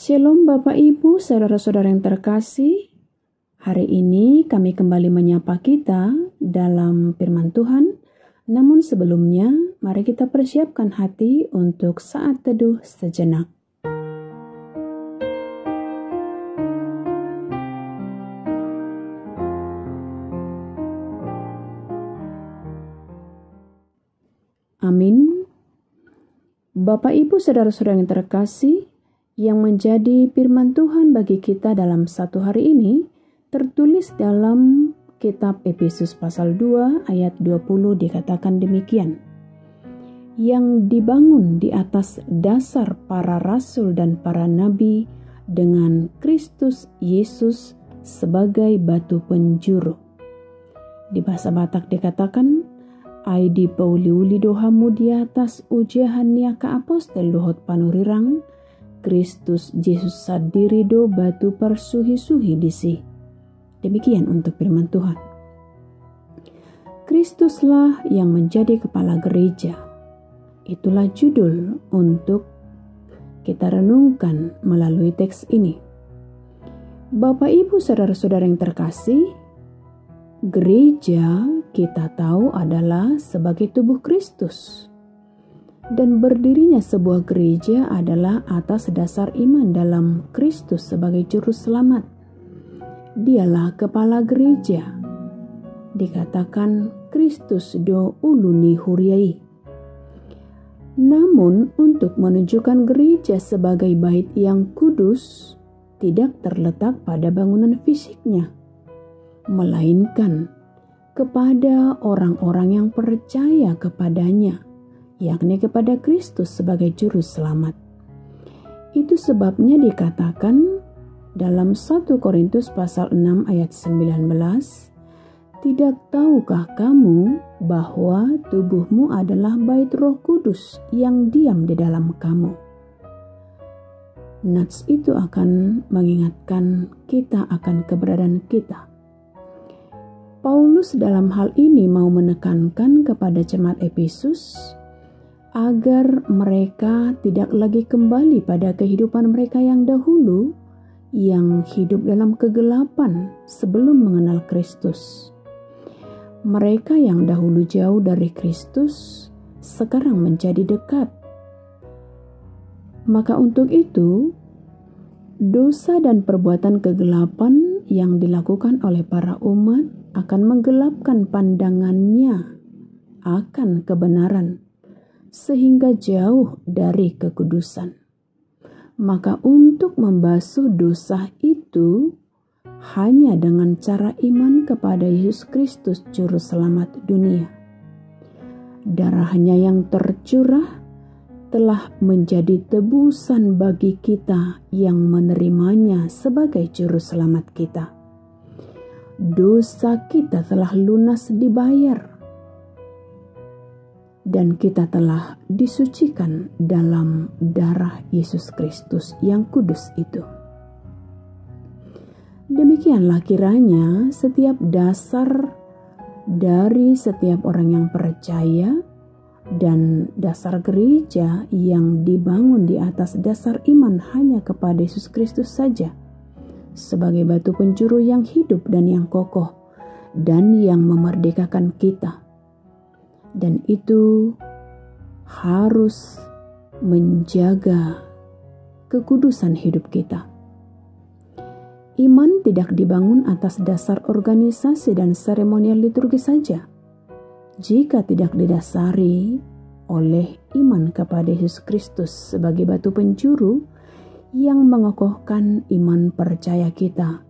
Shalom Bapak Ibu, saudara-saudara yang terkasih. Hari ini kami kembali menyapa kita dalam firman Tuhan. Namun sebelumnya, mari kita persiapkan hati untuk saat teduh sejenak. Amin. Bapak Ibu, saudara-saudara yang terkasih, yang menjadi firman Tuhan bagi kita dalam satu hari ini tertulis dalam kitab Efesus pasal 2 ayat 20 dikatakan demikian. Yang dibangun di atas dasar para rasul dan para nabi dengan Kristus Yesus sebagai batu penjuru. Di bahasa Batak dikatakan, Aidi pauliuli dohamu di atas ujian niaka apostel dohot panurirang, Kristus Yesus sadiri do batu persuhi-suhi disi. Demikian untuk firman Tuhan. Kristuslah yang menjadi kepala gereja. Itulah judul untuk kita renungkan melalui teks ini. Bapak Ibu saudara-saudara yang terkasih, gereja kita tahu adalah sebagai tubuh Kristus. Dan berdirinya sebuah gereja adalah atas dasar iman dalam Kristus sebagai juru selamat. Dialah kepala gereja. Dikatakan Kristus do uluni huriai. Namun untuk menunjukkan gereja sebagai bait yang kudus tidak terletak pada bangunan fisiknya, melainkan kepada orang-orang yang percaya kepadanya, yakni kepada Kristus sebagai juru selamat. Itu sebabnya dikatakan dalam 1 Korintus pasal 6 ayat 19, tidak tahukah kamu bahwa tubuhmu adalah bait Roh Kudus yang diam di dalam kamu? Nats itu akan mengingatkan kita akan keberadaan kita. Paulus dalam hal ini mau menekankan kepada jemaat Efesus agar mereka tidak lagi kembali pada kehidupan mereka yang dahulu, yang hidup dalam kegelapan sebelum mengenal Kristus. Mereka yang dahulu jauh dari Kristus, sekarang menjadi dekat. Maka untuk itu, dosa dan perbuatan kegelapan yang dilakukan oleh para umat akan menggelapkan pandangannya akan kebenaran, sehingga jauh dari kekudusan. Maka untuk membasuh dosa itu hanya dengan cara iman kepada Yesus Kristus juru selamat dunia. Darahnya yang tercurah telah menjadi tebusan bagi kita yang menerimanya sebagai juru selamat kita. Dosa kita telah lunas dibayar, dan kita telah disucikan dalam darah Yesus Kristus yang kudus itu. Demikianlah kiranya setiap dasar dari setiap orang yang percaya dan dasar gereja yang dibangun di atas dasar iman hanya kepada Yesus Kristus saja, sebagai batu penjuru yang hidup dan yang kokoh dan yang memerdekakan kita. Dan itu harus menjaga kekudusan hidup kita. Iman tidak dibangun atas dasar organisasi dan seremonial liturgi saja. Jika tidak didasari oleh iman kepada Yesus Kristus sebagai batu penjuru yang mengokohkan iman percaya kita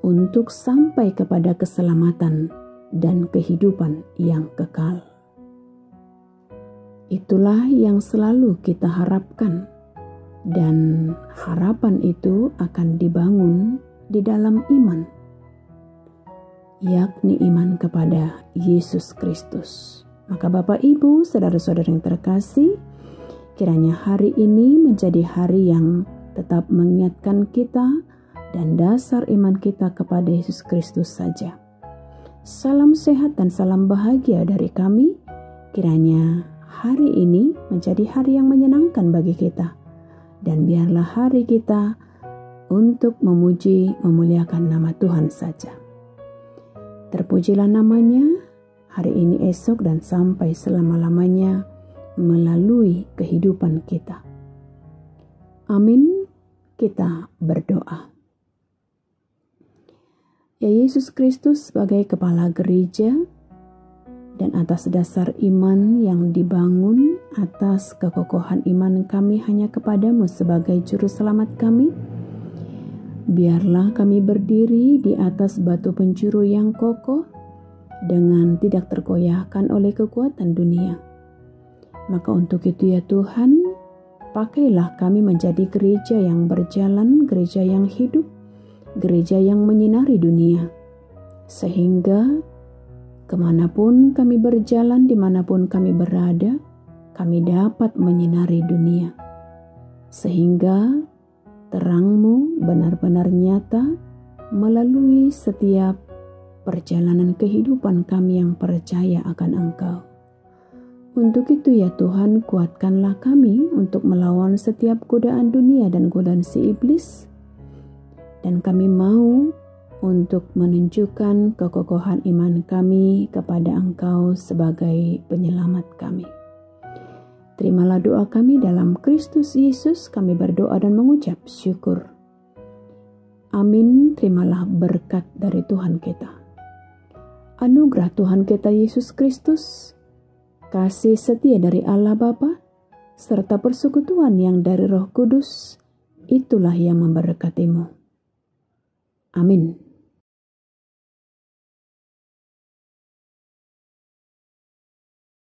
untuk sampai kepada keselamatan dan kehidupan yang kekal. Itulah yang selalu kita harapkan, dan harapan itu akan dibangun di dalam iman, yakni iman kepada Yesus Kristus. Maka Bapak Ibu, saudara-saudara yang terkasih, kiranya hari ini menjadi hari yang tetap mengingatkan kita dan dasar iman kita kepada Yesus Kristus saja. Salam sehat dan salam bahagia dari kami. Kiranya hari ini menjadi hari yang menyenangkan bagi kita. Dan biarlah hari kita untuk memuji memuliakan nama Tuhan saja. Terpujilah namanya hari ini, esok, dan sampai selama-lamanya melalui kehidupan kita. Amin. Kita berdoa. Ya Yesus Kristus, sebagai kepala gereja dan atas dasar iman yang dibangun atas kekokohan iman kami hanya kepadamu sebagai juru selamat kami, biarlah kami berdiri di atas batu penjuru yang kokoh dengan tidak tergoyahkan oleh kekuatan dunia. Maka untuk itu ya Tuhan, pakailah kami menjadi gereja yang berjalan, gereja yang hidup, gereja yang menyinari dunia, sehingga kemanapun kami berjalan, dimanapun kami berada, kami dapat menyinari dunia, sehingga terang-Mu benar-benar nyata melalui setiap perjalanan kehidupan kami yang percaya akan Engkau. Untuk itu ya Tuhan, kuatkanlah kami untuk melawan setiap godaan dunia dan godaan si iblis. Dan kami mau untuk menunjukkan kekokohan iman kami kepada Engkau sebagai penyelamat kami. Terimalah doa kami dalam Kristus Yesus, kami berdoa dan mengucap syukur. Amin. Terimalah berkat dari Tuhan kita. Anugerah Tuhan kita Yesus Kristus, kasih setia dari Allah Bapa, serta persekutuan yang dari Roh Kudus, itulah yang memberkatimu. Amin.